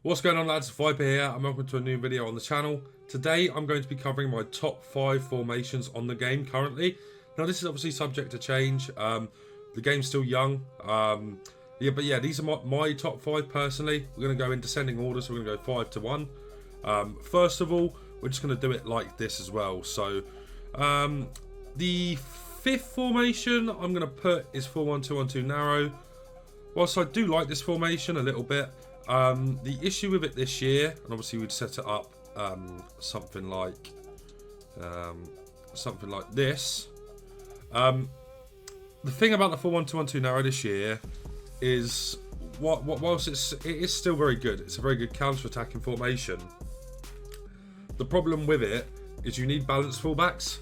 What's going on, lads? Viper here and welcome to a new video on the channel. Today I'm going to be covering my top 5 formations on the game currently. Now this is obviously subject to change. The game's still young. But these are my top 5 personally. We're going to go in descending order, so we're going to go 5 to 1. First of all, we're just going to do it like this as well. So the 5th formation I'm going to put is 4-1-2-1-2 narrow. Whilst I do like this formation a little bit, the issue with it this year, and obviously we'd set it up something like this. The thing about the 4-1-2-1-2 narrow this year is, whilst it is still very good, it's a very good counter-attacking formation. The problem with it is you need balanced fullbacks.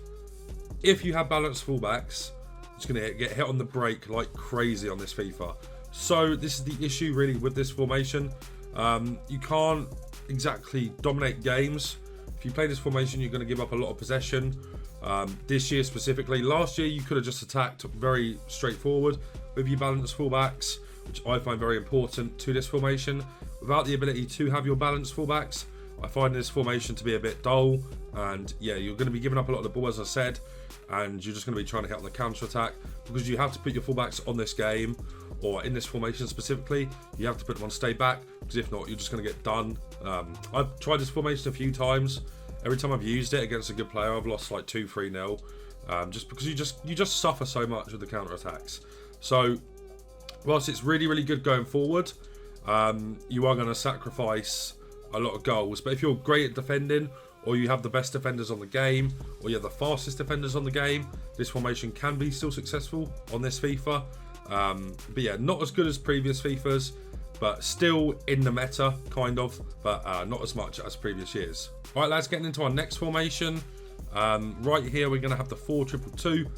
If you have balanced fullbacks, it's going to get hit on the break like crazy on this FIFA. So this is the issue really with this formation. You can't exactly dominate games. If you play this formation, you're going to give up a lot of possession. This year specifically, last year you could have just attacked very straightforward with your balanced fullbacks, which I find very important to this formation. Without the ability to have your balanced fullbacks, I find this formation to be a bit dull, and yeah, you're going to be giving up a lot of the ball, as I said, and you're just going to be trying to hit on the counter attack because you have to put your fullbacks on this game, or in this formation specifically, you have to put them on stay back, because if not, you're just going to get done. I've tried this formation a few times. Every time I've used it against a good player, I've lost like 2-3-0, just because you just suffer so much with the counter attacks. So whilst it's really good going forward, you are going to sacrifice a lot of goals. But if you're great at defending, or you have the best defenders on the game, or you have the fastest defenders on the game, this formation can be still successful on this FIFA. But yeah, not as good as previous FIFAs, but still in the meta, kind of, but not as much as previous years. All right, lads, getting into our next formation. Right here, we're going to have the 4-2-2.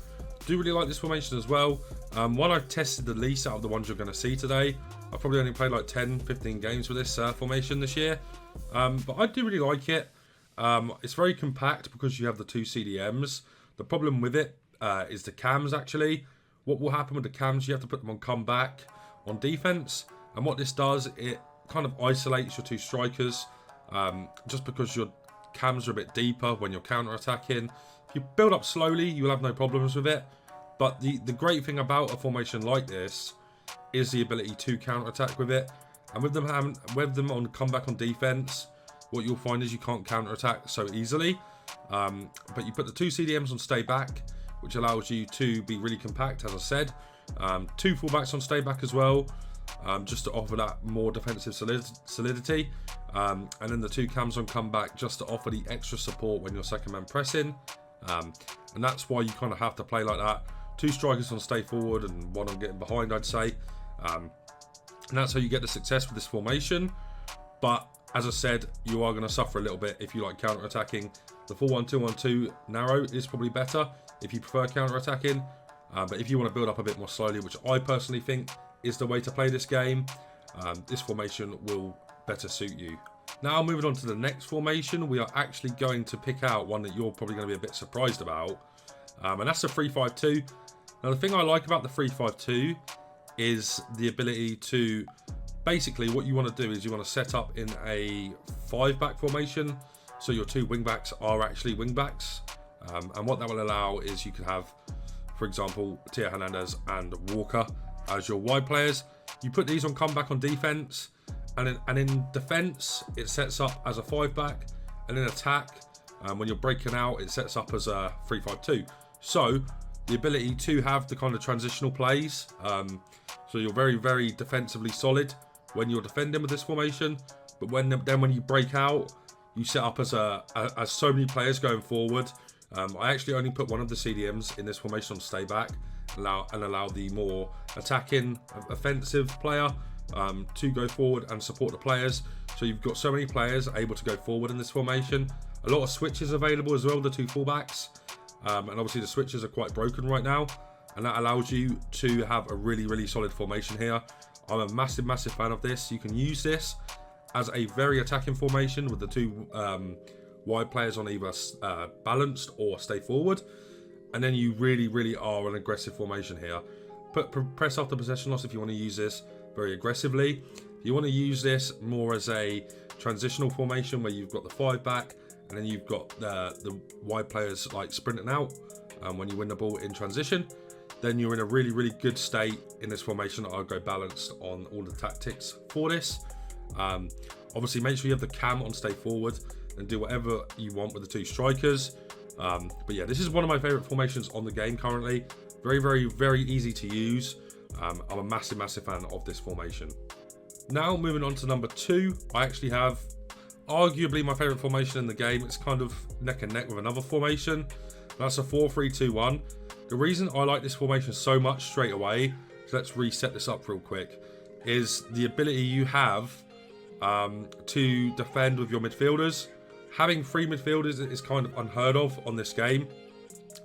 Do really like this formation as well. One I've tested the least out of the ones you're going to see today. I've probably only played like 10-15 games with this formation this year, but I do really like it. It's very compact because you have the 2 CDMs. The problem with it is the cams, actually. What will happen with the cams, you have to put them on comeback on defense, and what this does, it kind of isolates your 2 strikers, just because your cams are a bit deeper when you're counter attacking. If you build up slowly, you'll have no problems with it, but the great thing about a formation like this is the ability to counter attack with it, and with them on comeback on defense, what you'll find is you can't counter attack so easily, but you put the 2 CDMs on stay back, which allows you to be really compact, as I said. 2 fullbacks on stay back as well, just to offer that more defensive solidity. And then the 2 cams on comeback just to offer the extra support when you're second man pressing. And that's why you kind of have to play like that. 2 strikers on stay forward and 1 on getting behind, I'd say. And that's how you get the success with this formation. But as I said, you are going to suffer a little bit if you like counter attacking. The 4-1-2-1-2 narrow is probably better if you prefer counter attacking, but if you want to build up a bit more slowly, which I personally think is the way to play this game, this formation will better suit you. Now, moving on to the next formation, we are actually going to pick out one that you're probably going to be a bit surprised about, and that's the 3-5-2. Now, the thing I like about the 3-5-2 is the ability to, basically what you want to do is you want to set up in a 5-back formation, so your 2 wing-backs are actually wing-backs. And what that will allow is you could have, for example, Tia Hernandez and Walker as your wide players. You put these on comeback on defense, and in defense it sets up as a 5-back, and in attack, when you're breaking out, it sets up as a 3-5-2. So the ability to have the kind of transitional plays, so you're very defensively solid when you're defending with this formation, but when you break out, you set up as so many players going forward. I actually only put one of the CDMs in this formation on stay back, and allow the more attacking, offensive player to go forward and support the players. So you've got so many players able to go forward in this formation. A lot of switches available as well, the 2 fullbacks, and obviously the switches are quite broken right now, and that allows you to have a really solid formation here. I'm a massive fan of this. You can use this as a very attacking formation with the 2 wide players on either balanced or stay forward, and then you really are an aggressive formation here. Press after possession loss if you want to use this very aggressively. You want to use this more as a transitional formation where you've got the 5 back, and then you've got the wide players like sprinting out when you win the ball in transition. Then you're in a really, really good state in this formation. I'll go balanced on all the tactics for this. Obviously, make sure you have the cam on stay forward and do whatever you want with the 2 strikers. But yeah, this is one of my favorite formations on the game currently. Very, very, very easy to use. I'm a massive, massive fan of this formation. Now, moving on to number 2, I actually have arguably my favorite formation in the game. It's kind of neck and neck with another formation. That's a 4-3-2-1. The reason I like this formation so much straight away, so let's reset this up real quick, is the ability you have to defend with your midfielders. Having 3 midfielders is kind of unheard of on this game.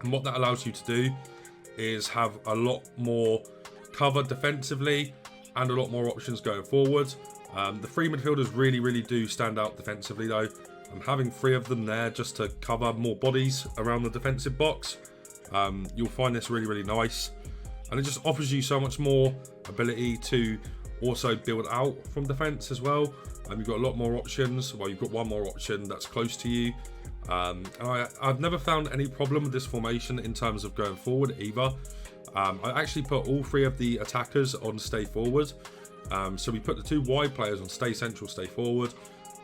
And what that allows you to do is have a lot more cover defensively and a lot more options going forward. The 3 midfielders really, really do stand out defensively though. Having 3 of them there just to cover more bodies around the defensive box. You'll find this really, really nice. And it just offers you so much more ability to also build out from defense as well. You've got a lot more options. Well, you've got one more option that's close to you. And I've never found any problem with this formation in terms of going forward either. I actually put all 3 of the attackers on stay forward. So we put the 2 wide players on stay central, stay forward.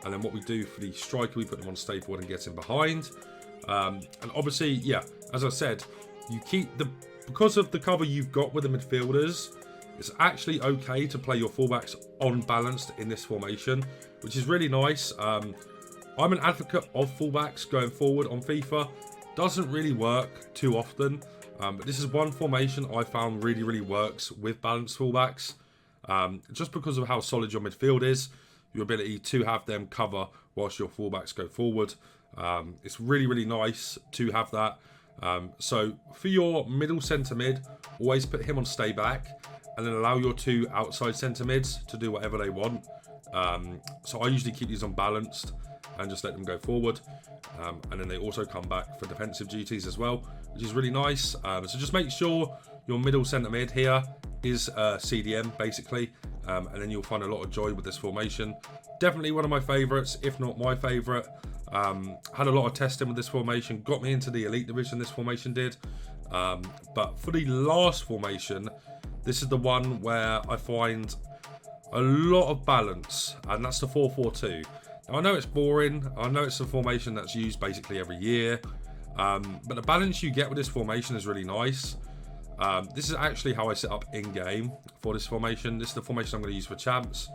And then what we do for the striker, we put them on stay forward and get in behind. And obviously, yeah, as I said, you keep because of the cover you've got with the midfielders, it's actually okay to play your fullbacks unbalanced in this formation, which is really nice. I'm an advocate of fullbacks going forward on FIFA. Doesn't really work too often, but this is one formation I found really, really works with balanced fullbacks. Just because of how solid your midfield is, your ability to have them cover whilst your fullbacks go forward. It's really, really nice to have that. So for your middle centre mid, always put him on stay back and then allow your 2 outside centre mids to do whatever they want. So I usually keep these unbalanced and just let them go forward. And then they also come back for defensive duties as well, which is really nice. So just make sure your middle centre mid here is CDM basically. And then you'll find a lot of joy with this formation. Definitely one of my favourites, if not my favourite. Had a lot of testing with this formation, got me into the elite division this formation did. But for the last formation, this is the one where I find a lot of balance, and that's the 4-4-2. Now I know it's boring, I know it's a formation that's used basically every year, but the balance you get with this formation is really nice. This is actually how I set up in-game for this formation. This is the formation I'm going to use for champs.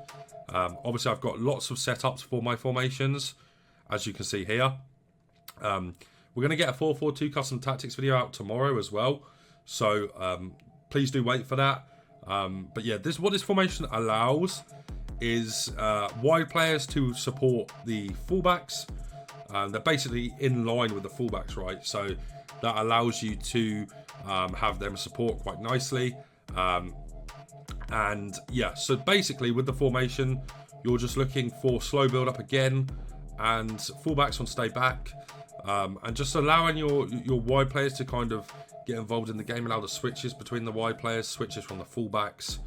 Obviously I've got lots of setups for my formations, as you can see here. We're going to get a 4-4-2 custom tactics video out tomorrow as well, so please do wait for that. But yeah, what this formation allows is wide players to support the fullbacks. They're basically in line with the fullbacks, right? So that allows you to have them support quite nicely. And yeah, so basically with the formation, you're just looking for slow build up again and fullbacks on stay back, and just allowing your wide players to kind of get involved in the game, allow the switches between the wide players, switches from the fullbacks,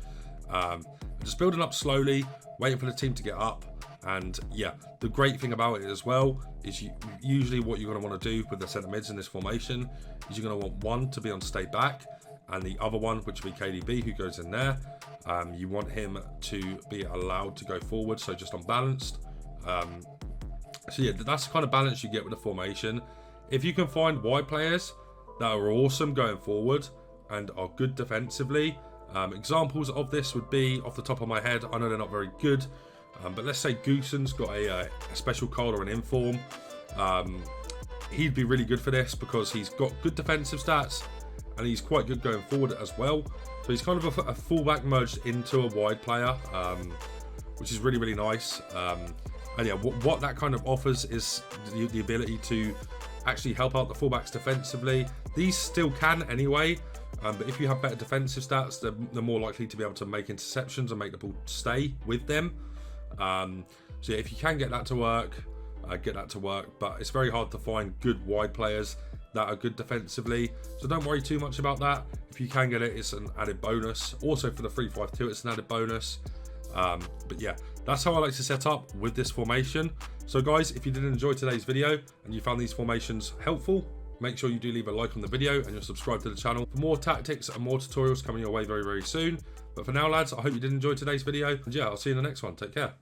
just building up slowly, waiting for the team to get up. And yeah, the great thing about it as well is usually what you're going to want to do with the centre mids in this formation is you're going to want one to be on stay back and the other one, which will be KDB, who goes in there. You want him to be allowed to go forward, so just unbalanced. So yeah, that's the kind of balance you get with the formation. If you can find wide players that are awesome going forward and are good defensively, examples of this would be, off the top of my head, I know they're not very good, but let's say Goosen's got a special card or an inform. He'd be really good for this because he's got good defensive stats and he's quite good going forward as well. So he's kind of a fullback merged into a wide player, which is really, really nice. And yeah, what that kind of offers is the ability to actually help out the fullbacks defensively. These still can anyway, but if you have better defensive stats, they're more likely to be able to make interceptions and make the ball stay with them. So yeah, if you can get that to work, get that to work. But it's very hard to find good wide players that are good defensively, so don't worry too much about that. If you can get it, it's an added bonus. Also for the 3-5-2, it's an added bonus. But yeah, that's how I like to set up with this formation. So guys, if you did enjoy today's video and you found these formations helpful, make sure you do leave a like on the video and you're subscribed to the channel for more tactics and more tutorials coming your way very, very soon. But for now, lads, I hope you did enjoy today's video, and yeah, I'll see you in the next one. Take care.